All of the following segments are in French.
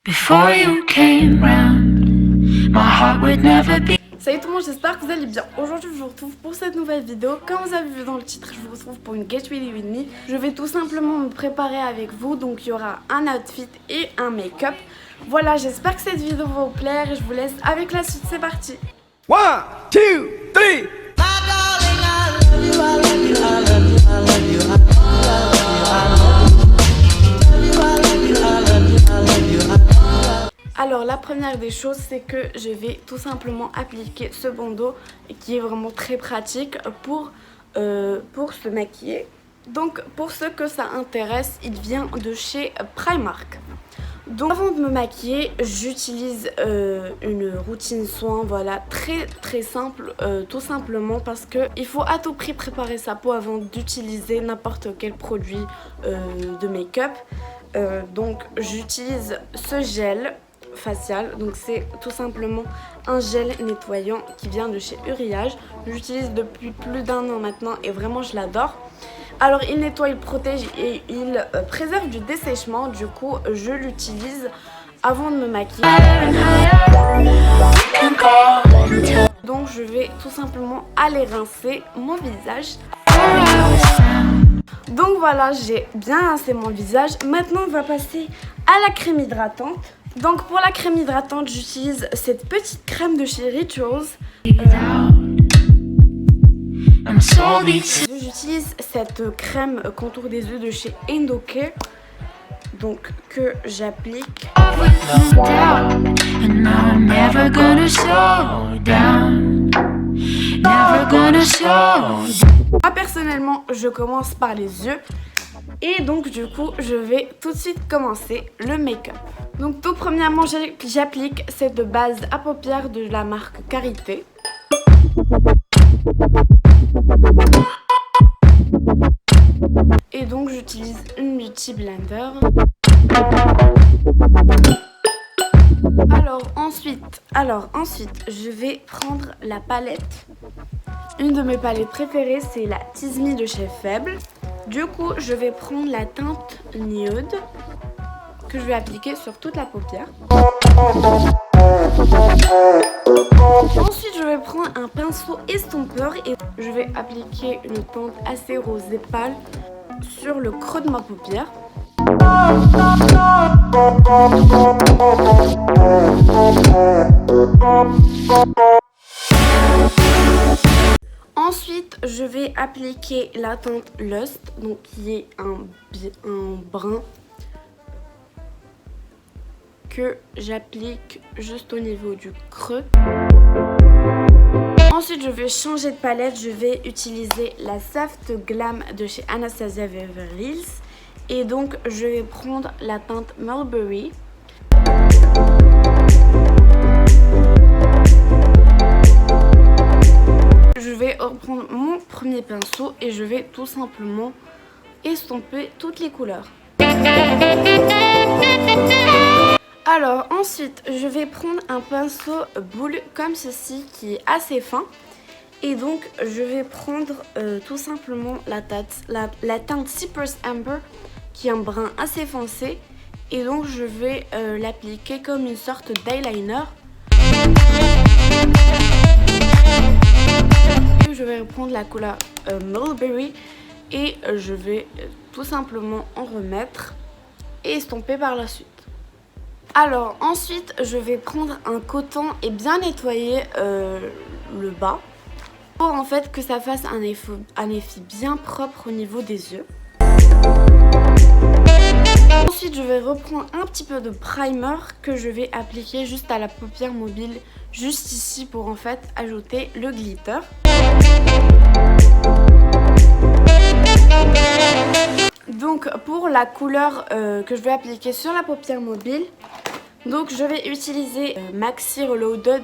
Before you came round, my heart would never be. Salut tout le monde, j'espère que vous allez bien. Aujourd'hui je vous retrouve pour cette nouvelle vidéo. Comme vous avez vu dans le titre, je vous retrouve pour une Get Ready With Me. Je vais tout simplement me préparer avec vous. Donc il y aura un outfit et un make-up. Voilà, j'espère que cette vidéo va vous plaire et je vous laisse avec la suite, c'est parti. 1, 2, 3. Alors la première des choses, c'est que je vais tout simplement appliquer ce bandeau qui est vraiment très pratique pour se maquiller. Donc pour ceux que ça intéresse, il vient de chez Primark. Donc avant de me maquiller, j'utilise une routine soin, voilà, très simple, tout simplement parce qu'il faut à tout prix préparer sa peau avant d'utiliser n'importe quel produit de make-up. Donc j'utilise ce gel facial, donc c'est tout simplement un gel nettoyant qui vient de chez Uriage. J'utilise depuis plus d'1 an maintenant et vraiment je l'adore. Alors il nettoie, il protège et il préserve du dessèchement, du coup je l'utilise avant de me maquiller. Donc je vais tout simplement aller rincer mon visage. Donc voilà, j'ai bien rincé mon visage. Maintenant on va passer à la crème hydratante. Donc pour la crème hydratante, j'utilise cette petite crème de chez Rituals. J'utilise cette crème contour des yeux de chez Endocare, donc que j'applique. Moi personnellement, je commence par les yeux et donc du coup, je vais tout de suite commencer le make-up. Donc tout premièrement, j'applique cette base à paupières de la marque Carité. Et donc j'utilise une Beauty Blender. Alors ensuite, je vais prendre la palette. Une de mes palettes préférées, c'est la Tease Me de chez Faible. Du coup, je vais prendre la teinte Nude que je vais appliquer sur toute la paupière. Ensuite, je vais prendre un pinceau estompeur et je vais appliquer une teinte assez rosée pâle sur le creux de ma paupière. Ensuite, je vais appliquer la teinte Lust, donc qui est un brun que j'applique juste au niveau du creux. Ensuite, je vais changer de palette. Je vais utiliser la Soft Glam de chez Anastasia Beverly Hills. Et donc, je vais prendre la teinte Mulberry. Je vais reprendre mon premier pinceau et je vais tout simplement estomper toutes les couleurs. Alors ensuite, je vais prendre un pinceau boule comme ceci qui est assez fin. Et donc, je vais prendre tout simplement la teinte Cypress Amber qui est un brun assez foncé. Et donc, je vais l'appliquer comme une sorte d'eyeliner. Je vais reprendre la couleur Mulberry et je vais tout simplement en remettre et estomper par la suite. Alors ensuite, je vais prendre un coton et bien nettoyer le bas pour en fait que ça fasse un effet bien propre au niveau des yeux. Ensuite, je vais reprendre un petit peu de primer que je vais appliquer juste à la paupière mobile, juste ici pour en fait ajouter le glitter. Donc pour la couleur que je vais appliquer sur la paupière mobile, donc je vais utiliser Maxi Reloaded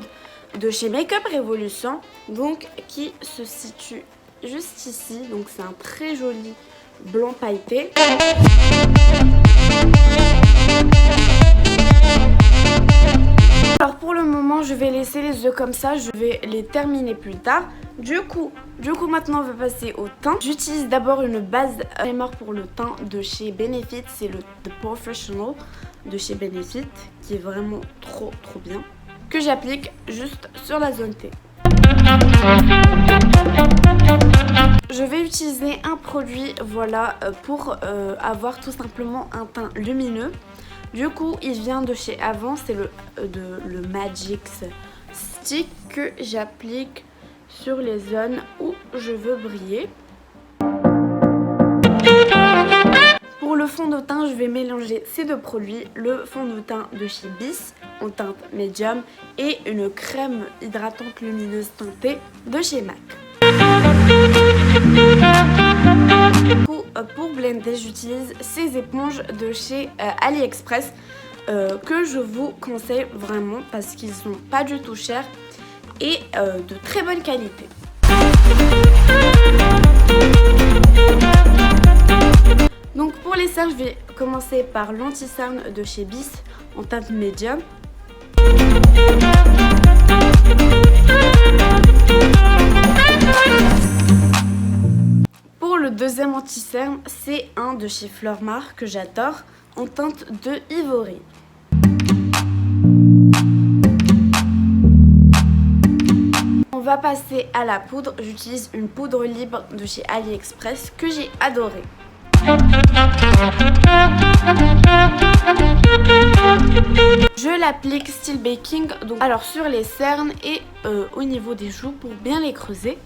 de chez Makeup Revolution, donc qui se situe juste ici. Donc c'est un très joli blanc pailleté. Alors pour le moment, je vais laisser les yeux comme ça, je vais les terminer plus tard. Du coup maintenant on va passer au teint. J'utilise d'abord une base primer pour le teint de chez Benefit, c'est le The Professional. de chez Benefit qui est vraiment trop bien, que j'applique juste sur la zone T. Je vais utiliser un produit pour avoir tout simplement un teint lumineux. Du coup, il vient de chez Avant, c'est le Magic Stick que j'applique sur les zones où je veux briller. Pour le fond de teint, je vais mélanger ces deux produits, le fond de teint de chez Bis en teinte médium et une crème hydratante lumineuse teintée de chez MAC. Pour blender, j'utilise ces éponges de chez AliExpress que je vous conseille vraiment parce qu'ils sont pas du tout chers et de très bonne qualité. Donc pour les cernes, je vais commencer par l'anti-cerne de chez Bis en teinte médium. Pour le deuxième anti-cerne, c'est un de chez Flormar que j'adore en teinte de ivory. On va passer à la poudre. J'utilise une poudre libre de chez AliExpress que j'ai adorée. Je l'applique style baking, donc alors sur les cernes et au niveau des joues pour bien les creuser.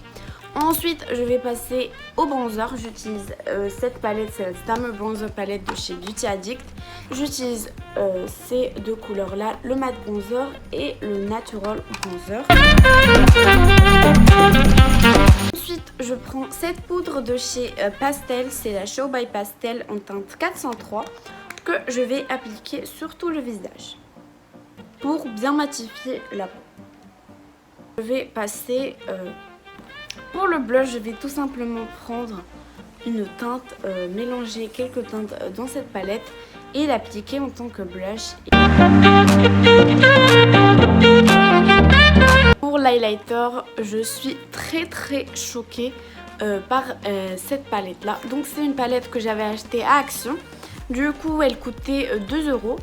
Ensuite, je vais passer au bronzer. J'utilise cette palette, c'est la Stammer Bronzer Palette de chez Beauty Addict. J'utilise ces deux couleurs-là, le Matte Bronzer et le Natural Bronzer. Ensuite, je prends cette poudre de chez Pastel, c'est la Show by Pastel en teinte 403 que je vais appliquer sur tout le visage pour bien matifier la peau. Je vais passer... Pour le blush, je vais tout simplement prendre une teinte, mélanger quelques teintes dans cette palette et l'appliquer en tant que blush. Pour l'highlighter, je suis très choquée par cette palette là. Donc c'est une palette que j'avais achetée à Action. Du coup, elle coûtait 2 €.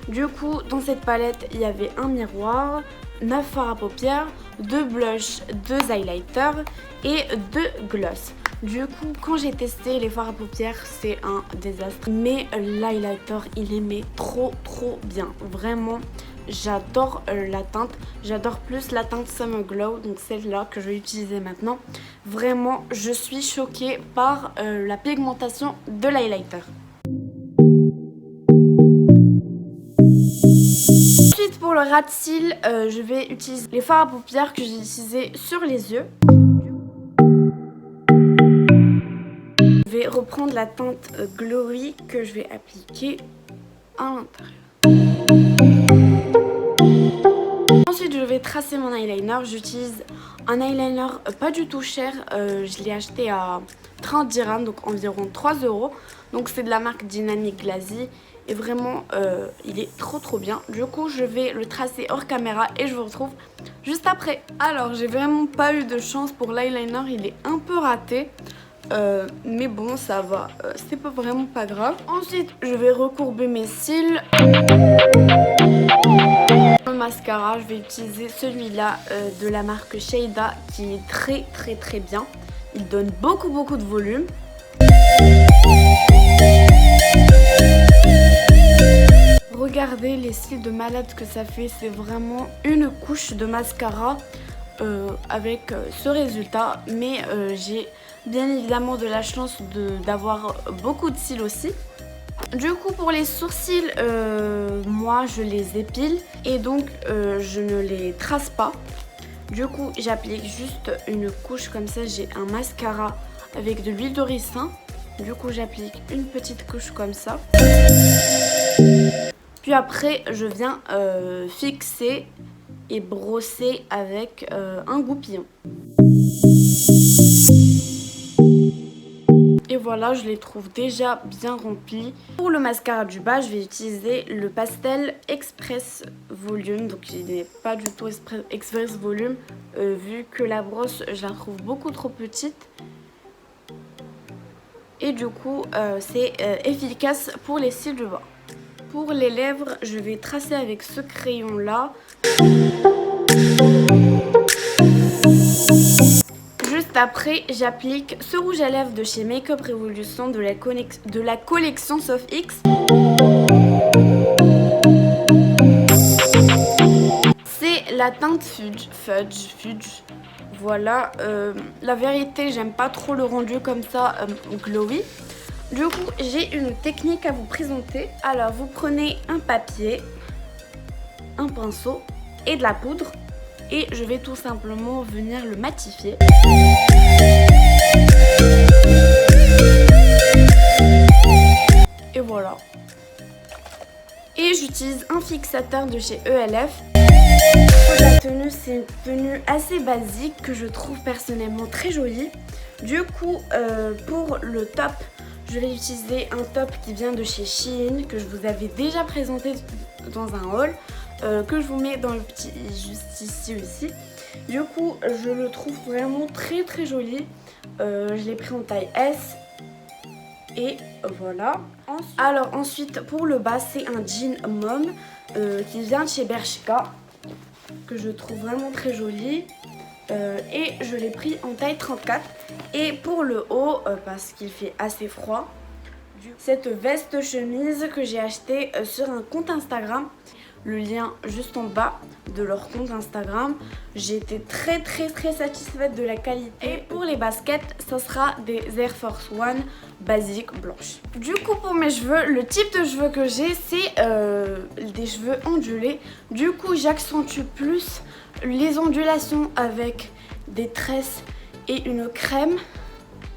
Du coup, dans cette palette, il y avait un miroir, 9 fards à paupières, 2 blushs, 2 highlighters et 2 gloss. Du coup, quand j'ai testé les fards à paupières, c'est un désastre. Mais l'highlighter, il aimait trop bien. Vraiment, j'adore la teinte. J'adore plus la teinte Summer Glow, donc celle-là que je vais utiliser maintenant. Vraiment, je suis choquée par la pigmentation de l'highlighter. Ensuite, pour le ras de cils, je vais utiliser les fards à paupières que j'ai utilisés sur les yeux. Je vais reprendre la teinte Glowy que je vais appliquer à l'intérieur. Ensuite, je vais tracer mon eyeliner. J'utilise un eyeliner pas du tout cher. Je l'ai acheté à 30 dirhams, donc environ 3 €. Donc c'est de la marque Dynamic Glazy. Et vraiment, il est trop bien. Du coup, je vais le tracer hors caméra et je vous retrouve juste après. Alors, j'ai vraiment pas eu de chance pour l'eyeliner. Il est un peu raté. Mais bon, ça va. C'est vraiment pas grave. Ensuite, je vais recourber mes cils. Le mascara, je vais utiliser celui-là de la marque Shada qui est très bien. Il donne beaucoup de volume. Regardez les cils de malade que ça fait, c'est vraiment une couche de mascara avec ce résultat. Mais j'ai bien évidemment de la chance d'avoir beaucoup de cils aussi. Du coup, pour les sourcils, moi je les épile et donc je ne les trace pas. Du coup, j'applique juste une couche comme ça. J'ai un mascara avec de l'huile de ricin. Du coup, j'applique une petite couche comme ça. Puis après, je viens fixer et brosser avec un goupillon. Et voilà, je les trouve déjà bien remplis. Pour le mascara du bas, je vais utiliser le Pastel Express Volume. Donc il n'est pas du tout Express Volume, vu que la brosse, je la trouve beaucoup trop petite. Et du coup, c'est efficace pour les cils du bas. Pour les lèvres, je vais tracer avec ce crayon là. Juste après, j'applique ce rouge à lèvres de chez Makeup Revolution de la collection Soft X. C'est la teinte Fudge. Voilà, la vérité, j'aime pas trop le rendu comme ça, glowy. Du coup, j'ai une technique à vous présenter. Alors, vous prenez un papier, un pinceau et de la poudre. Et je vais tout simplement venir le matifier. Et voilà. Et j'utilise un fixateur de chez ELF. La tenue, c'est une tenue assez basique que je trouve personnellement très jolie. Du coup, pour le top, je vais utiliser un top qui vient de chez Shein, que je vous avais déjà présenté dans un haul, que je vous mets dans le petit juste ici aussi. Du coup, je le trouve vraiment très très joli. Je l'ai pris en taille S. Et voilà. Alors ensuite, pour le bas, c'est un jean mom qui vient de chez Bershka, que je trouve vraiment très joli. Et je l'ai pris en taille 34. Et pour le haut, parce qu'il fait assez froid, cette veste chemise que j'ai achetée sur un compte Instagram, le lien juste en bas de leur compte Instagram. J'ai été très satisfaite de la qualité. Et pour les baskets, ça sera des Air Force One basiques blanches. Du coup, pour mes cheveux, le type de cheveux que j'ai, c'est des cheveux ondulés. Du coup, j'accentue plus les ondulations avec des tresses et une crème.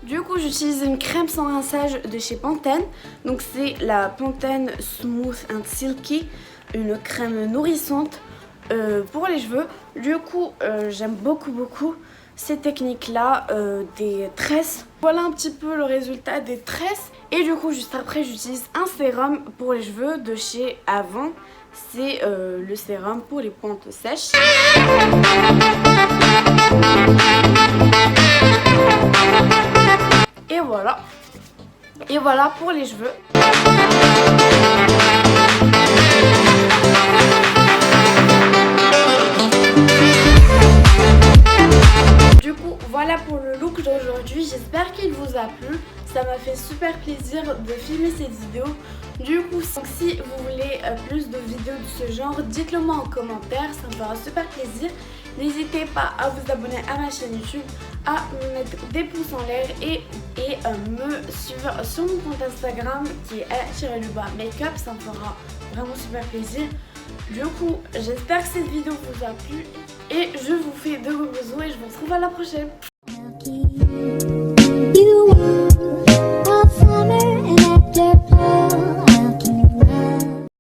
Du coup, j'utilise une crème sans rinçage de chez Pantene. Donc c'est la Pantene Smooth and Silky, une crème nourrissante pour les cheveux. Du coup, j'aime beaucoup ces techniques-là des tresses. Voilà un petit peu le résultat des tresses. Et du coup, juste après, j'utilise un sérum pour les cheveux de chez Avon. C'est le sérum pour les pointes sèches. Et voilà pour les cheveux. Du coup, voilà pour le look d'aujourd'hui. J'espère qu'il vous a plu. Ça m'a fait super plaisir de filmer cette vidéo. Du coup, si vous voulez plus de vidéos de ce genre, dites-le moi en commentaire, ça me fera super plaisir. N'hésitez pas à vous abonner à ma chaîne YouTube, à me mettre des pouces en l'air et me suivre sur mon compte Instagram qui est @makeup, ça me fera vraiment super plaisir. Du coup, j'espère que cette vidéo vous a plu et je vous fais de gros bisous et je vous retrouve à la prochaine.